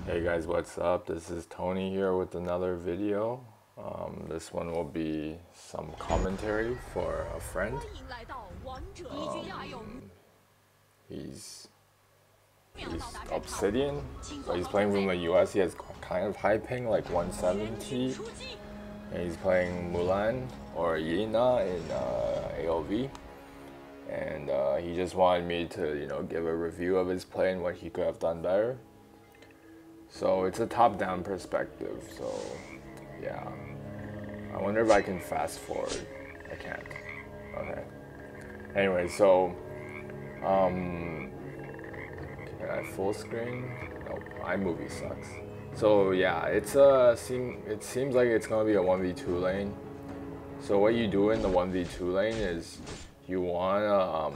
Hey guys, what's up? This is Tony here with another video. This one will be some commentary for a friend. He's Obsidian, so he's playing from the US. He has kind of high ping, like 170. And he's playing Mulan or Yena in AOV. And he just wanted me to, give a review of his play and what he could have done better. So it's a top-down perspective, so yeah. I wonder if I can fast forward. I can't. Okay. Anyway, so can I full screen? Nope, iMovie sucks. So yeah, it seems like it's gonna be a 1v2 lane. So what you do in the 1v2 lane is you wanna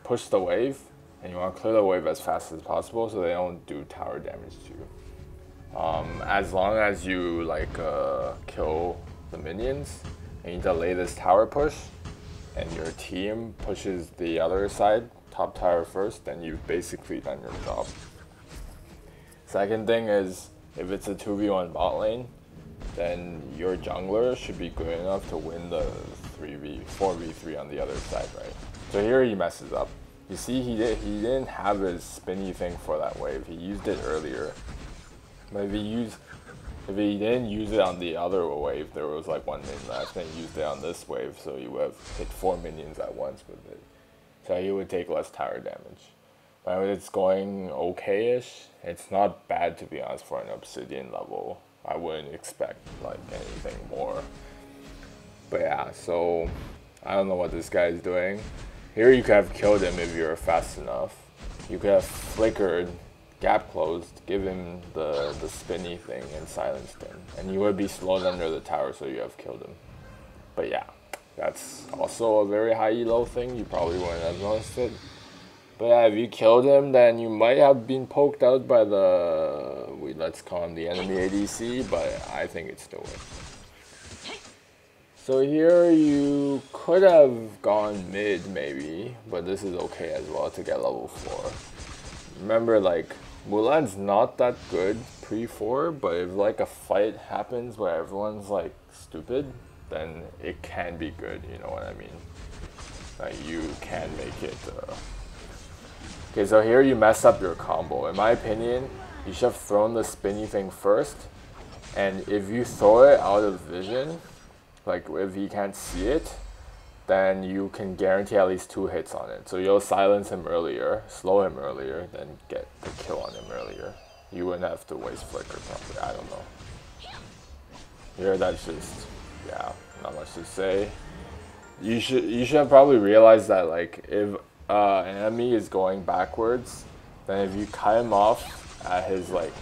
push the wave, and you want to clear the wave as fast as possible so they don't do tower damage to you. As long as you kill the minions and you delay this tower push and your team pushes the other side, top tower first, then you've basically done your job. Second thing is, if it's a 2v1 bot lane, then your jungler should be good enough to win the 4v3 on the other side, right? So here he messes up. You see, he didn't have his spinny thing for that wave. He used it earlier. But if he didn't use it on the other wave, there was like one minion left, and he used it on this wave, so he would have hit 4 minions at once with it. So he would take less tower damage. But it's going okay-ish. It's not bad, to be honest, for an Obsidian level. I wouldn't expect like anything more. But yeah, so I don't know what this guy is doing. Here you could have killed him if you're fast enough. You could have flickered, gap closed, give him the spinny thing and silenced him. And you would be slowed under the tower, so you have killed him. But yeah, that's also a very high elo thing. You probably wouldn't have noticed it. But yeah, if you killed him, then you might have been poked out by let's call him the enemy ADC, but I think it's still worth it. So here you could have gone mid maybe, but this is okay as well to get level 4. Remember, like, Mulan's not that good pre-4, but if like a fight happens where everyone's like stupid, then it can be good, you know what I mean? Like, you can make it. Okay, so here you mess up your combo. In my opinion, you should have thrown the spinny thing first, and if you throw it out of vision, like if he can't see it, then you can guarantee at least 2 hits on it. So you'll silence him earlier, slow him earlier, then get the kill on him earlier. You wouldn't have to waste flicker probably, I don't know. Here that's just, yeah, not much to say. You should have probably realized that like if an enemy is going backwards, then if you cut him off at his like,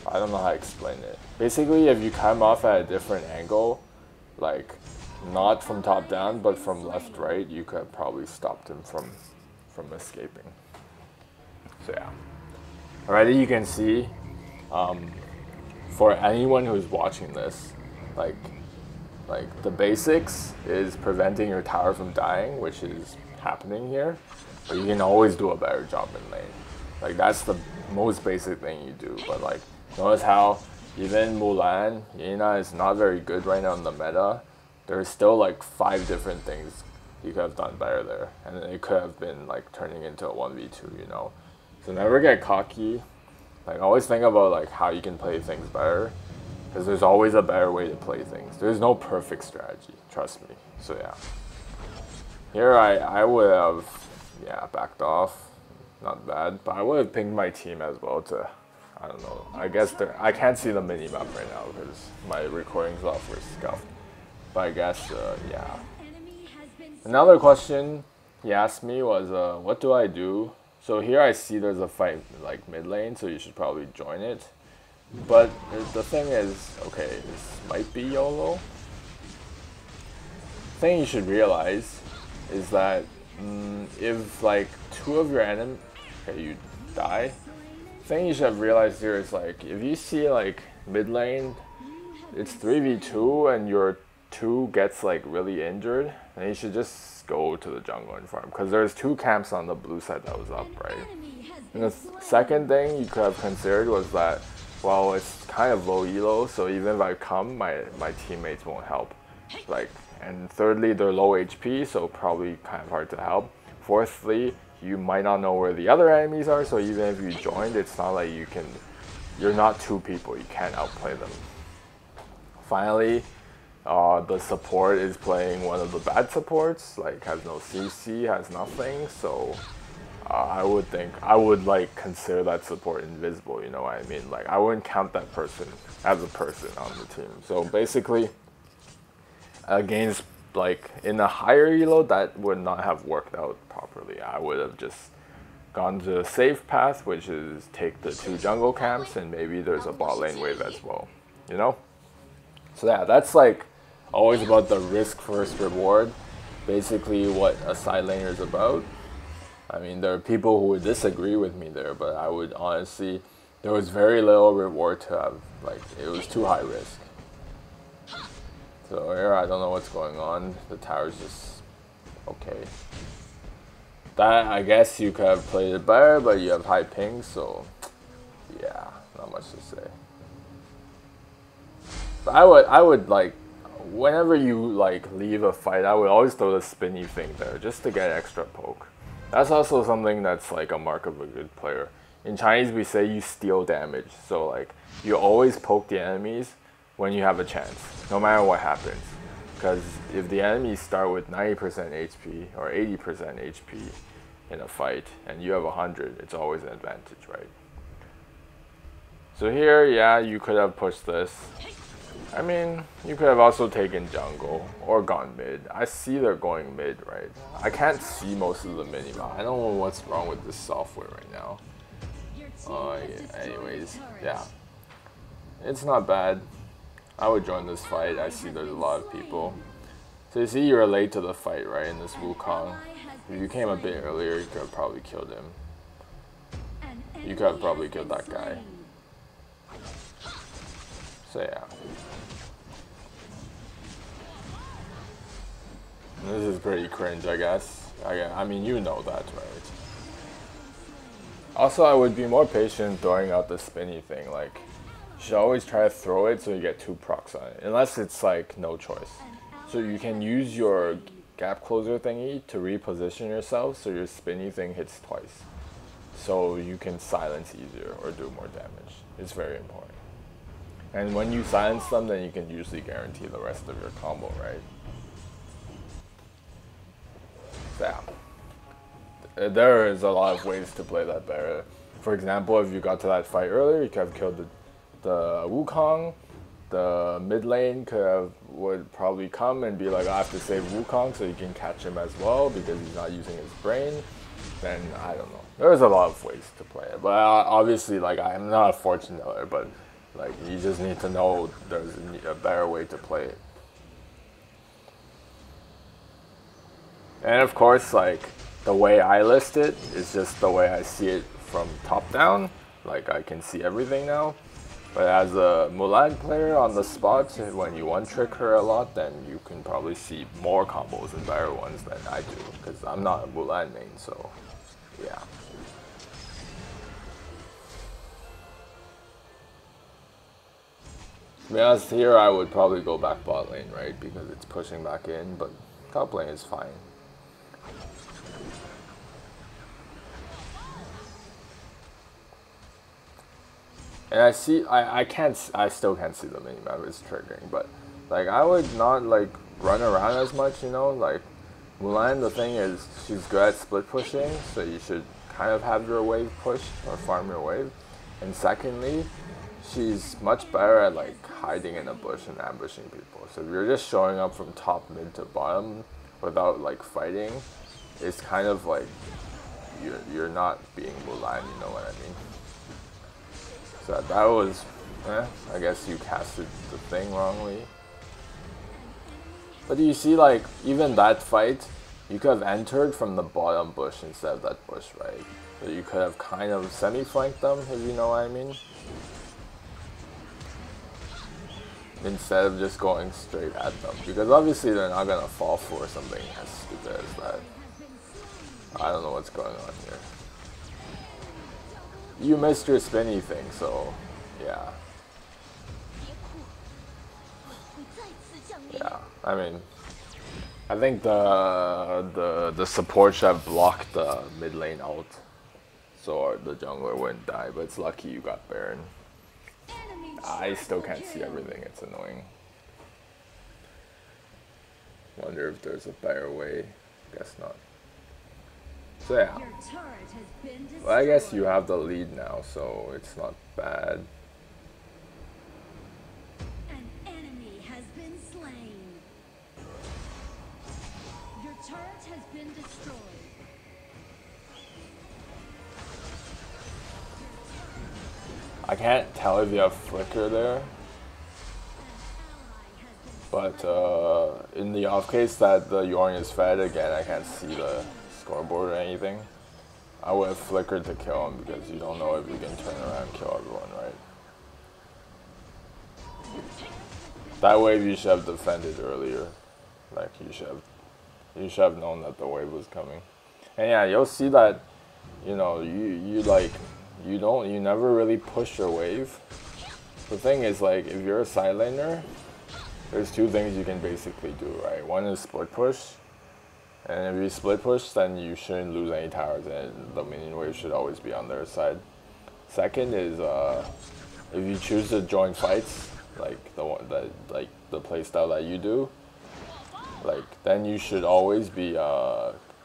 I don't know how to explain it. Basically, if you cut him off at a different angle, like not from top down but from left right, you could have probably stopped him from escaping. So yeah, already you can see for anyone who's watching this, like the basics is preventing your tower from dying, which is happening here, but you can always do a better job in lane. Like that's the most basic thing you do. But like, notice how even Mulan, Yena is not very good right now in the meta. There's still like 5 different things you could have done better there, and it could have been like turning into a 1v2, you know. So never get cocky. Like always think about like how you can play things better, because there's always a better way to play things. There's no perfect strategy, trust me. So yeah, here I would have backed off. Not bad, but I would have pinged my team as well to, I don't know, I guess I can't see the mini-map right now because my recording software is scuffed. But I guess, yeah. Another question he asked me was, what do I do? So here I see there's a fight like mid lane, so you should probably join it. But the thing is, okay, this might be YOLO. The thing you should realize is that if like 2 of your enemies, okay, you die. The thing you should have realized here is like, if you see like mid lane, it's 3v2 and your 2 gets like really injured, then you should just go to the jungle and farm, because there's 2 camps on the blue side that was up, right? And the second thing you could have considered was that, well, it's kind of low elo, so even if I come, my teammates won't help. Like, and thirdly, they're low HP, so probably kind of hard to help. Fourthly, you might not know where the other enemies are, so even if you joined, it's not like you're not two people, you can't outplay them. Finally, the support is playing one of the bad supports, like has no CC, has nothing, so I would like consider that support invisible, you know what I mean? Like, I wouldn't count that person as a person on the team. So basically, against, like, in a higher elo, that would not have worked out properly. I would have just gone to the safe path, which is take the 2 jungle camps, and maybe there's a bot lane wave as well, you know? So yeah, that's like always about the risk first reward, basically what a side laner is about. I mean, there are people who would disagree with me there, but I would honestly, there was very little reward to have, like, it was too high risk. So here, I don't know what's going on. The tower's just okay. That, I guess you could have played it better, but you have high ping, so yeah, not much to say. But I would like, whenever you like leave a fight, I would always throw the spinny thing there just to get extra poke. That's also something that's like a mark of a good player. In Chinese, we say you steal damage. So like, you always poke the enemies when you have a chance, no matter what happens. Because if the enemies start with 90% HP or 80% HP in a fight, and you have 100, it's always an advantage, right? So here, yeah, you could have pushed this. I mean, you could have also taken jungle or gone mid. I see they're going mid, right? I can't see most of the minimap. I don't know what's wrong with this software right now. Yeah, anyways, yeah. It's not bad. I would join this fight. I see there's a lot of people. So you see you're late to the fight, right, in this Wukong. If you came a bit earlier, you could have probably killed him. You could have probably killed that guy. So yeah. This is pretty cringe, I guess. I mean, you know that, right? Also, I would be more patient throwing out the spinny thing. Like, you should always try to throw it so you get 2 procs on it. Unless it's like no choice. So you can use your gap closer thingy to reposition yourself so your spinny thing hits twice. So you can silence easier or do more damage. It's very important. And when you silence them, then you can usually guarantee the rest of your combo, right? So yeah. There is a lot of ways to play that better. For example, if you got to that fight earlier, you could have killed the Wukong. The mid lane would probably come and be like, I have to save Wukong so you can catch him as well because he's not using his brain. Then, I don't know. There's a lot of ways to play it. But obviously, like, I'm not a fortune teller, but like, you just need to know there's a better way to play it. And of course, like, the way I list it is just the way I see it from top down. Like, I can see everything now. But as a Mulan player on the spot, when you one-trick her a lot, then you can probably see more combos and better ones than I do. Because I'm not a Mulan main, so yeah. To be honest, here I would probably go back bot lane, right? Because it's pushing back in, but top lane is fine. And I still can't see the minimap, it's triggering, but like, I would not like run around as much, you know? Like, Mulan, the thing is, she's good at split pushing, so you should kind of have your wave pushed or farm your wave. And secondly, she's much better at like hiding in a bush and ambushing people. So if you're just showing up from top, mid to bottom without like fighting, it's kind of like you're not being Mulan, you know what I mean? So that was, I guess you casted the thing wrongly. But you see, like, even that fight, you could have entered from the bottom bush instead of that bush, right? So you could have kind of semi-flanked them, if you know what I mean. Instead of just going straight at them. Because obviously they're not going to fall for something as stupid as that. I don't know what's going on here. you missed your spinny thing, so yeah. Yeah, I mean, I think the support should have blocked the mid lane ult, so the jungler wouldn't die. But it's lucky you got Baron. I still can't see everything. It's annoying. Wonder if there's a better way. Guess not. So yeah. Well, I guess you have the lead now, so it's not bad. An enemy has been slain. Your turret has been destroyed. I can't tell if you have flicker there, but in the off case that the Yorn is fed again, I can't see the scoreboard or anything. I would have flickered to kill him because you don't know if you can turn around and kill everyone, right? That wave you should have defended earlier. Like you should have known that the wave was coming. And yeah, you'll see that, you know, you never really push your wave. The thing is, like, if you're a side laner, there's two things you can basically do, right? One is split push. And if you split push, then you shouldn't lose any towers, and the minion wave should always be on their side. Second is if you choose to join fights, like the playstyle that you do, like then you should always be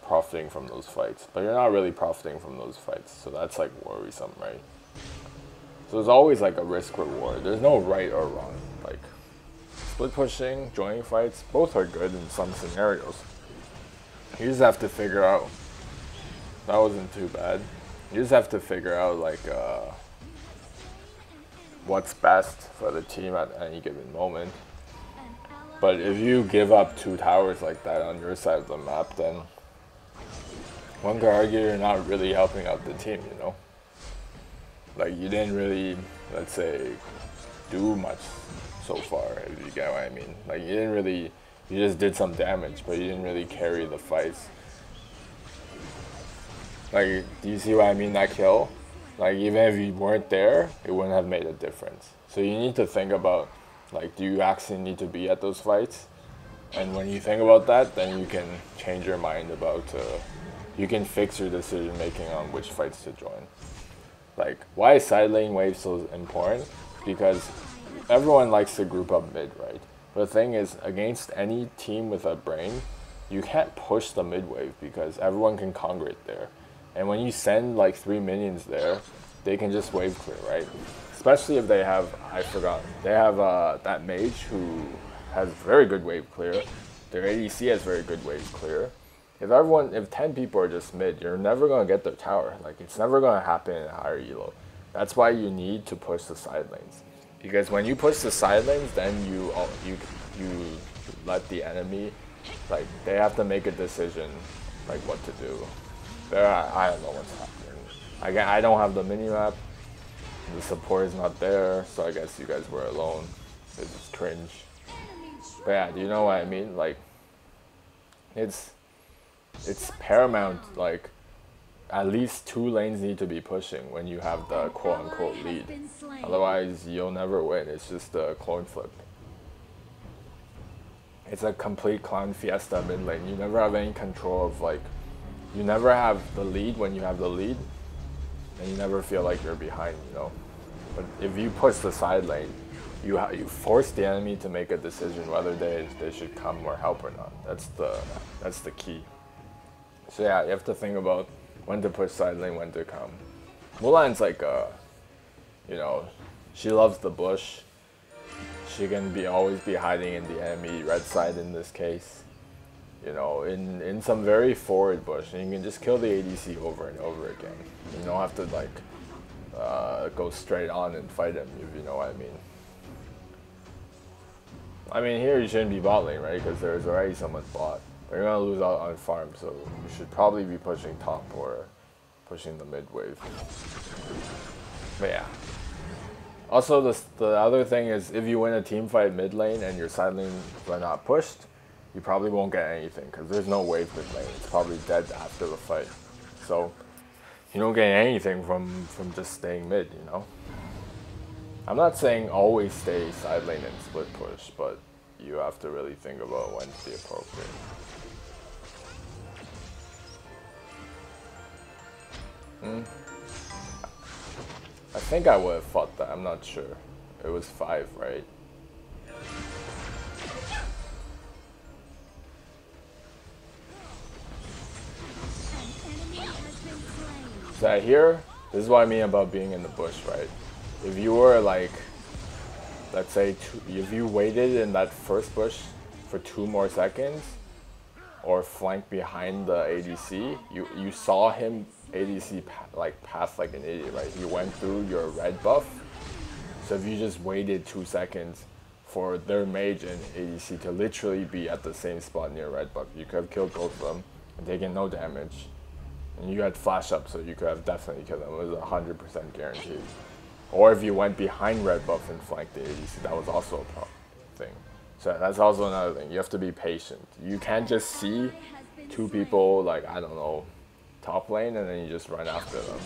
profiting from those fights. But you're not really profiting from those fights, so that's like worrisome, right? So there's always like a risk reward. There's no right or wrong. Like split pushing, joining fights, both are good in some scenarios. You just have to figure out, that wasn't too bad. You just have to figure out like what's best for the team at any given moment. But if you give up 2 towers like that on your side of the map, then one could argue you're not really helping out the team, you know? Like you didn't really, let's say, do much so far, if you get what I mean. Like you didn't really, you just did some damage, but you didn't really carry the fights. Like, do you see what I mean, that kill? Like, even if you weren't there, it wouldn't have made a difference. So you need to think about, like, do you actually need to be at those fights? And when you think about that, then you can change your mind about, you can fix your decision making on which fights to join. Like, why is side lane wave so important? Because everyone likes to group up mid, right? The thing is, against any team with a brain, you can't push the mid wave because everyone can congregate there. And when you send like 3 minions there, they can just wave clear, right? Especially if they have, they have that mage who has very good wave clear. Their ADC has very good wave clear. If 10 people are just mid, you're never gonna get their tower. Like it's never gonna happen in a higher elo. That's why you need to push the side lanes. Because when you push the side lanes, then you let the enemy, like they have to make a decision, like what to do. I don't know what's happening. I don't have the minimap. The support is not there, so I guess you guys were alone. It's just cringe. But yeah, do you know what I mean? Like, it's paramount. Like, at least 2 lanes need to be pushing when you have the quote-unquote lead. Otherwise, you'll never win. It's just a clone flip. It's a complete clown fiesta mid lane. You never have any control of, like, you never have the lead when you have the lead, and you never feel like you're behind, you know? But if you push the side lane, you force the enemy to make a decision whether they should come or help or not. That's the key. So yeah, you have to think about when to push side lane, when to come. Mulan's like you know, she loves the bush. She can always be hiding in the enemy red side in this case. You know, in some very forward bush, and you can just kill the ADC over and over again. You don't have to like go straight on and fight him, if you know what I mean. I mean, here you shouldn't be bot lane, right? Because there's already someone bot. But you're gonna lose out on farm, so you should probably be pushing top or pushing the mid wave. But yeah. Also, the other thing is, if you win a team fight mid lane and your side lanes are not pushed, you probably won't get anything because there's no wave mid lane. It's probably dead after the fight. So You don't gain anything from just staying mid, you know? I'm not saying always stay side lane and split push, but you have to really think about when's the appropriate. I think I would have fought that, I'm not sure. It was 5, right? Is that here? This is what I mean about being in the bush, right? If you were like, let's say, if you waited in that first bush for 2 more seconds, or flanked behind the ADC, you saw him ADC pass like an idiot, right? He went through your red buff. So if you just waited 2 seconds for their mage and ADC to literally be at the same spot near red buff, you could have killed both of them and taken no damage. And you had flash up, so you could have definitely killed them. It was 100% guaranteed. Or if you went behind red buff and flanked the ADC, that was also a thing. So that's also another thing. You have to be patient. You can't just see 2 people, like, I don't know, top lane, and then you just run after them.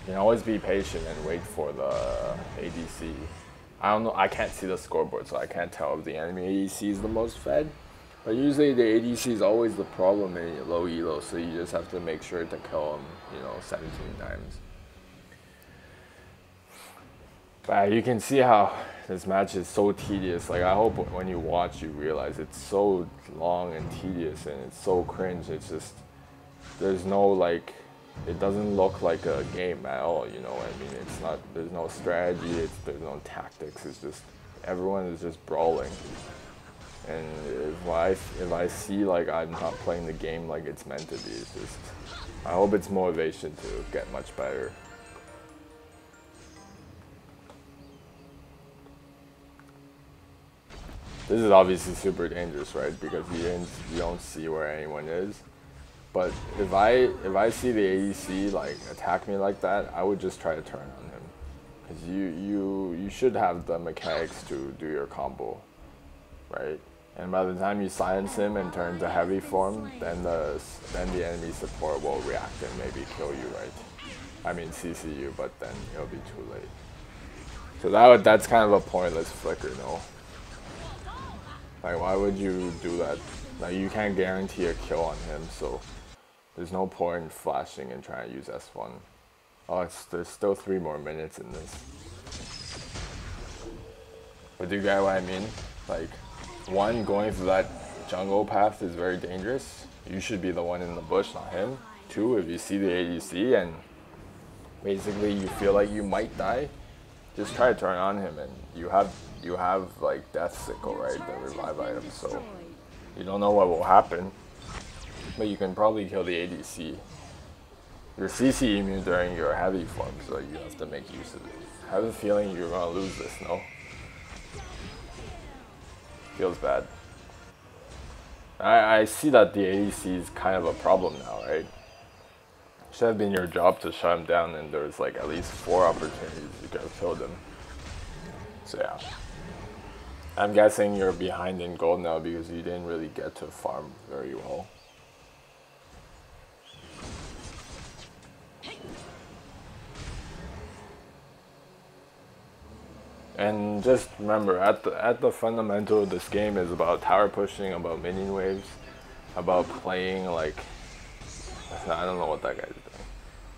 You can always be patient and wait for the ADC. I don't know, I can't see the scoreboard, so I can't tell if the enemy ADC is the most fed. But usually the ADC is always the problem in low elo, so you just have to make sure to kill them, you know, 17 times. But you can see how this match is so tedious. Like, I hope when you watch you realize it's so long and tedious and it's so cringe. It's just, there's no like, it doesn't look like a game at all, you know what I mean? It's not, there's no strategy, there's no tactics, it's just, everyone is just brawling. And if I see like I'm not playing the game like it's meant to be, it's just, I hope it's motivation to get much better. This is obviously super dangerous, right? Because you don't see where anyone is. But if I see the ADC like attack me like that, I would just try to turn on him, because you should have the mechanics to do your combo, right? And by the time you silence him and turn to heavy form, then the enemy support will react and maybe kill you, right? I mean CC you, but then it'll be too late. So that's kind of a pointless flicker, no? Like, why would you do that? Like, you can't guarantee a kill on him, so there's no point flashing and trying to use S1. Oh, there's still 3 more minutes in this. But do you get what I mean? Like, 1, going through that jungle path is very dangerous. You should be the one in the bush, not him. 2, if you see the ADC and basically you feel like you might die, just try to turn on him, and you have like Death Sickle, right? The revive item, so you don't know what will happen, but you can probably kill the ADC. You're CC immune during your heavy form, so you have to make use of it. I have a feeling you're gonna lose this, no? Feels bad. I see that the ADC is kind of a problem now, right? Should have been your job to shut him down, and there's like at least 4 opportunities you could have killed him. So yeah. I'm guessing you're behind in gold now because you didn't really get to farm very well. And just remember, at the fundamental of this game is about tower pushing, about minion waves, about playing like, I don't know what that guy's doing.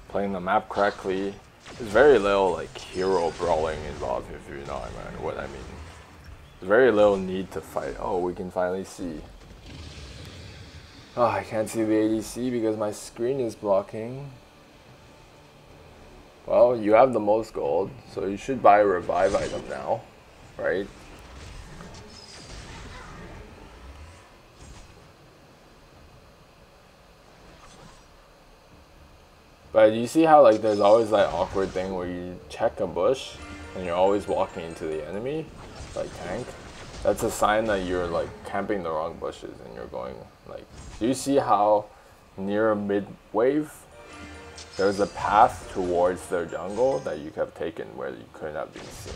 Playing the map correctly. There's very little like hero brawling involved, if you know what I mean. There's very little need to fight. Oh, we can finally see. Oh, I can't see the ADC because my screen is blocking. Well, you have the most gold, so you should buy a revive item now, right? But you see how like there's always that awkward thing where you check a bush and you're always walking into the enemy, like tank? That's a sign that you're like camping the wrong bushes and you're going like, do you see how near mid wave there's a path towards their jungle that you could have taken where you couldn't have been seen?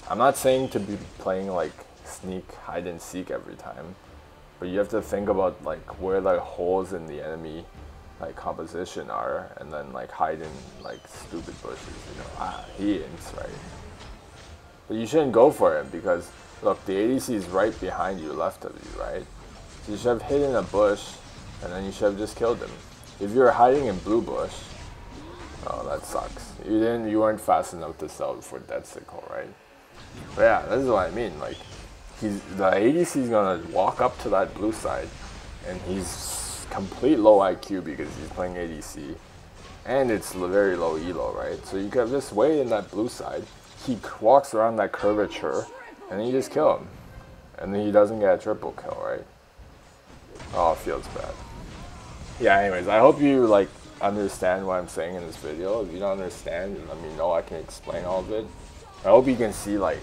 I'm not saying to be playing like sneak, hide and seek every time, but you have to think about like where the holes in the enemy like composition are, and then like hide in like stupid bushes, you know. He ends, right? But you shouldn't go for him because look, the ADC is right behind you, left of you, right? So you should have hidden a bush, and then you should have just killed him. If you're hiding in blue bush, oh, that sucks. You weren't fast enough to sell for dead sickle, right? But yeah, this is what I mean. Like, the ADC is gonna walk up to that blue side, and he's complete low IQ because he's playing ADC, and it's very low elo, right? So you can just wait in that blue side. He walks around that curvature, and then you just kill him, and then he doesn't get a triple kill, right? Oh, it feels bad. Yeah. Anyways, I hope you like understand what I'm saying in this video. If you don't understand, let me know. I can explain all of it. I hope you can see like,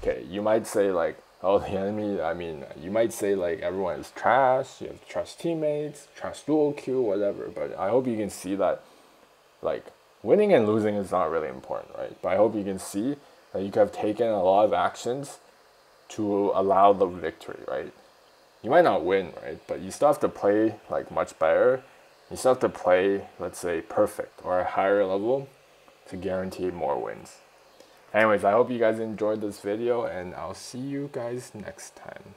okay, you might say like, oh, the enemy, I mean, you might say like everyone is trash, you have trash teammates, trash dual queue, whatever, but I hope you can see that like winning and losing is not really important, right? But I hope you can see that you have taken a lot of actions to allow the victory, right? You might not win, right? But you still have to play like much better. You still have to play, let's say, perfect or a higher level to guarantee more wins. Anyways, I hope you guys enjoyed this video, and I'll see you guys next time.